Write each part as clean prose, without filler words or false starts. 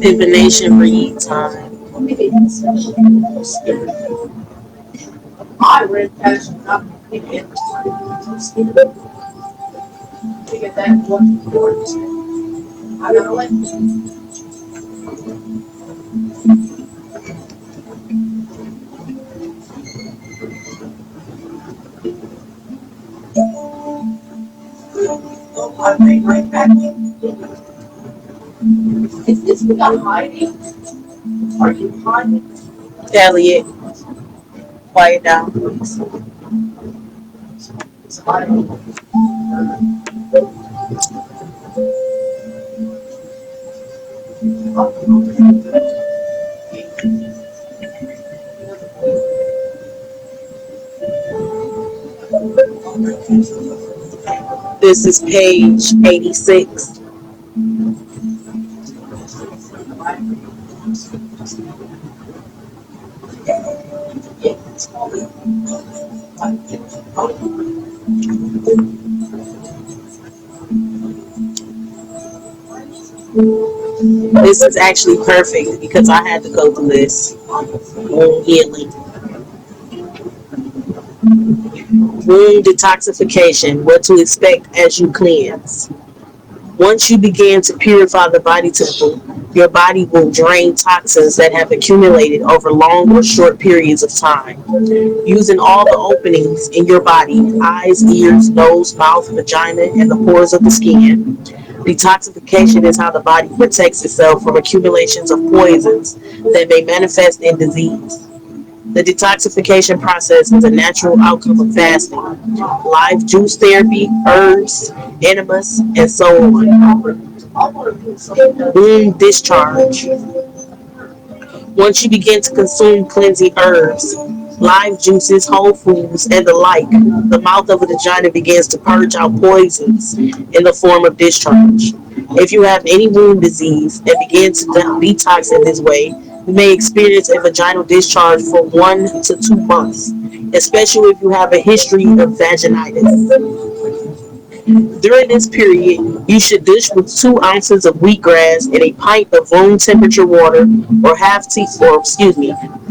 Divination read time. I read past enough to get that one court. I don't know what. I think right back. Is this guy hiding? Are you hiding? Elliot, quiet down, please. It's hiding. This is page 86. This is actually perfect because I had to go through this. Wound healing. Wound detoxification. What to expect as you cleanse. Once you begin to purify the body temple, your body will drain toxins that have accumulated over long or short periods of time. Using all the openings in your body, eyes, ears, nose, mouth, vagina, and the pores of the skin. Detoxification is how the body protects itself from accumulations of poisons that may manifest in disease. The detoxification process is a natural outcome of fasting, live juice therapy, herbs, enemas, and so on. Wound discharge. Once you begin to consume cleansing herbs, live juices, whole foods, and the like, the mouth of the vagina begins to purge out poisons in the form of discharge. If you have any wound disease and begin to detox in this way, you may experience a vaginal discharge for 1 to 2 months, especially if you have a history of vaginitis. During this period, you should dish with 2 ounces of wheatgrass in a pint of room temperature water, or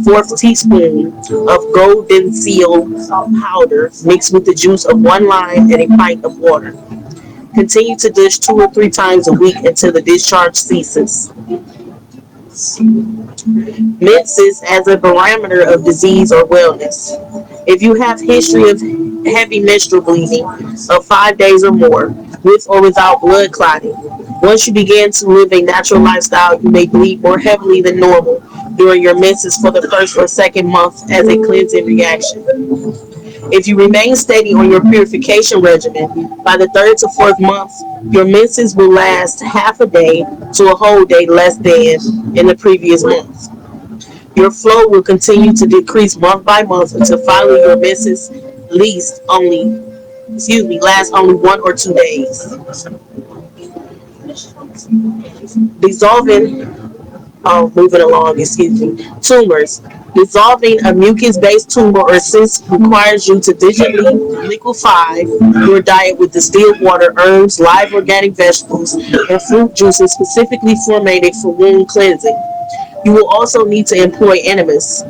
fourth teaspoon of golden seal powder mixed with the juice of 1 lime and a pint of water. Continue to dish 2 or 3 times a week until the discharge ceases. Menses as a barometer of disease or wellness. If you have history of heavy menstrual bleeding of 5 days or more, with or without blood clotting, once you begin to live a natural lifestyle, you may bleed more heavily than normal during your menses for the first or second month as a cleansing reaction. If you remain steady on your purification regimen, by the third to fourth month, your menses will last half a day to a whole day less than in the previous month. Your flow will continue to decrease month by month until finally your menses least only last only 1 or 2 days. Dissolving moving along, tumors. Dissolving a mucus-based tumor or cyst requires you to digitally liquefy your diet with distilled water, herbs, live organic vegetables, and fruit juices specifically formulated for wound cleansing. You will also need to employ enemas,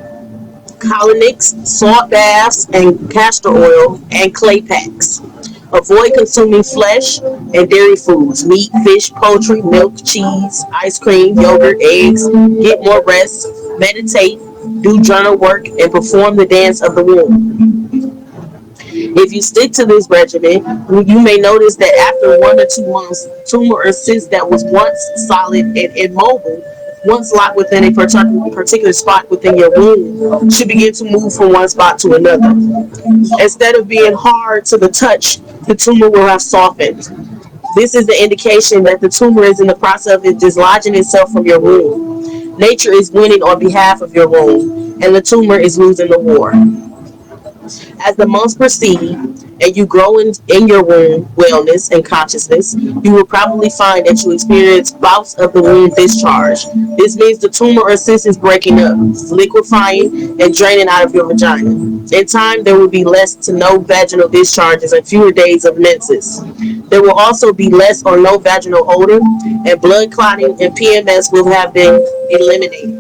colonics, salt baths, and castor oil, and clay packs. Avoid consuming flesh and dairy foods, meat, fish, poultry, milk, cheese, ice cream, yogurt, eggs. Get more rest, meditate, do journal work, and perform the dance of the womb. If you stick to this regimen, you may notice that after 1 or 2 months, tumor or cyst that was once solid and immobile, once locked within a particular spot within your womb, should begin to move from one spot to another. Instead of being hard to the touch, the tumor will have softened. This is the indication that the tumor is in the process of dislodging itself from your womb. Nature is winning on behalf of your womb, and the tumor is losing the war. As the months proceed and you grow in your womb wellness and consciousness, you will probably find that you experience bouts of the womb discharge. This means the tumor or cyst is breaking up, liquefying, and draining out of your vagina. In time, there will be less to no vaginal discharges and fewer days of menses. There will also be less or no vaginal odor, and blood clotting and PMS will have been eliminated.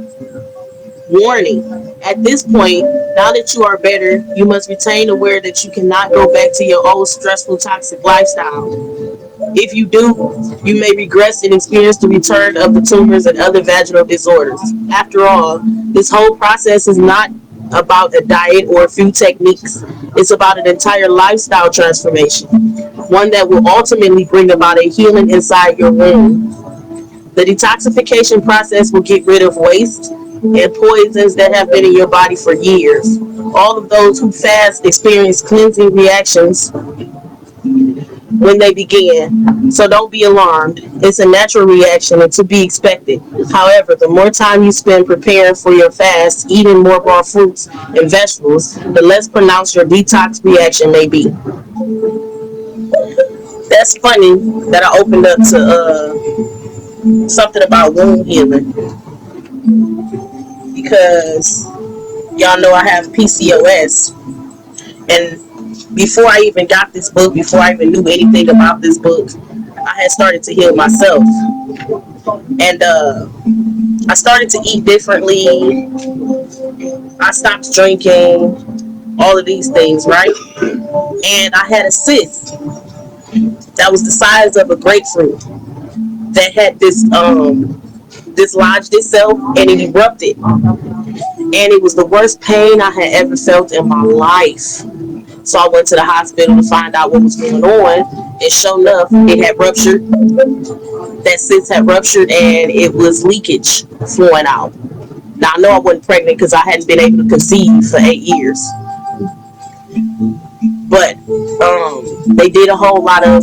Warning: at this point, now that you are better, you must retain aware that you cannot go back to your old stressful, toxic lifestyle. If you do, you may regress and experience the return of the tumors and other vaginal disorders. After all, this whole process is not about a diet or a few techniques. It's about an entire lifestyle transformation, one that will ultimately bring about a healing inside your womb. The detoxification process will get rid of waste and poisons that have been in your body for years. All of those who fast experience cleansing reactions when they begin, so don't be alarmed. It's a natural reaction and to be expected. However, the more time you spend preparing for your fast, eating more raw fruits and vegetables, the less pronounced your detox reaction may be. That's funny that I opened up to something about wound healing because y'all know I have PCOS, and before I even got this book, before I even knew anything about this book, I had started to heal myself, and I started to eat differently. I stopped drinking, all of these things, right? And I had a cyst that was the size of a grapefruit that had dislodged itself and it erupted, and it was the worst pain I had ever felt in my life. So I went to the hospital to find out what was going on, and sure enough, it had ruptured. That cyst had ruptured, and it was leakage flowing out. Now I know I wasn't pregnant because I hadn't been able to conceive for 8 years, but they did a whole lot of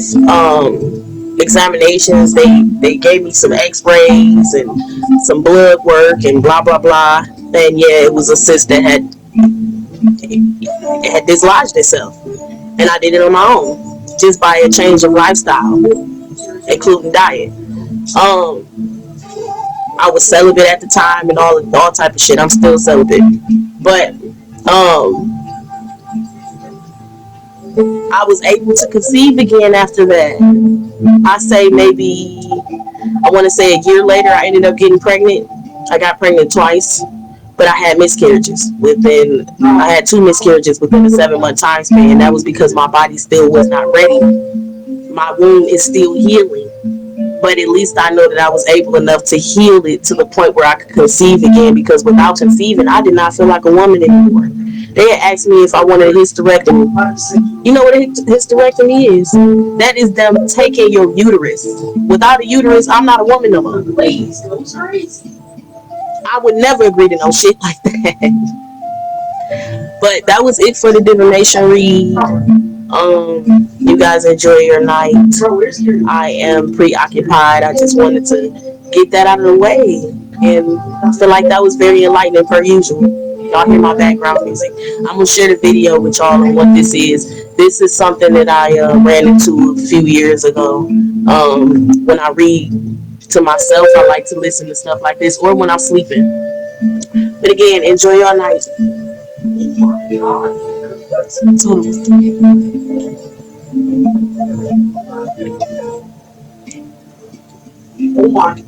examinations. They gave me some X-rays and some blood work and blah blah blah. And yeah, it was a cyst that had dislodged itself, and I did it on my own, just by a change of lifestyle, including diet. Um, I was celibate at the time and all type of shit. I'm still celibate, but I was able to conceive again after that. I say maybe, I want to say a year later, I ended up getting pregnant. I got pregnant twice, but I had miscarriages within. I had 2 miscarriages within a 7 month time span. That was because my body still was not ready. My womb is still healing, but at least I know that I was able enough to heal it to the point where I could conceive again. Because without conceiving, I did not feel like a woman anymore. They had asked me if I wanted a hysterectomy. You know what a hysterectomy is? That is them taking your uterus. Without a uterus, I'm not a woman no more. Please, I would never agree to no shit like that. But that was it for the divination read. You guys enjoy your night. I am preoccupied. I just wanted to get that out of the way, and I feel like that was very enlightening per usual. Y'all hear my background music. I'm gonna share the video with y'all on what this is. This is something that I ran into a few years ago. When I read to myself, I like to listen to stuff like this, or when I'm sleeping. But again, enjoy your night. Oh my.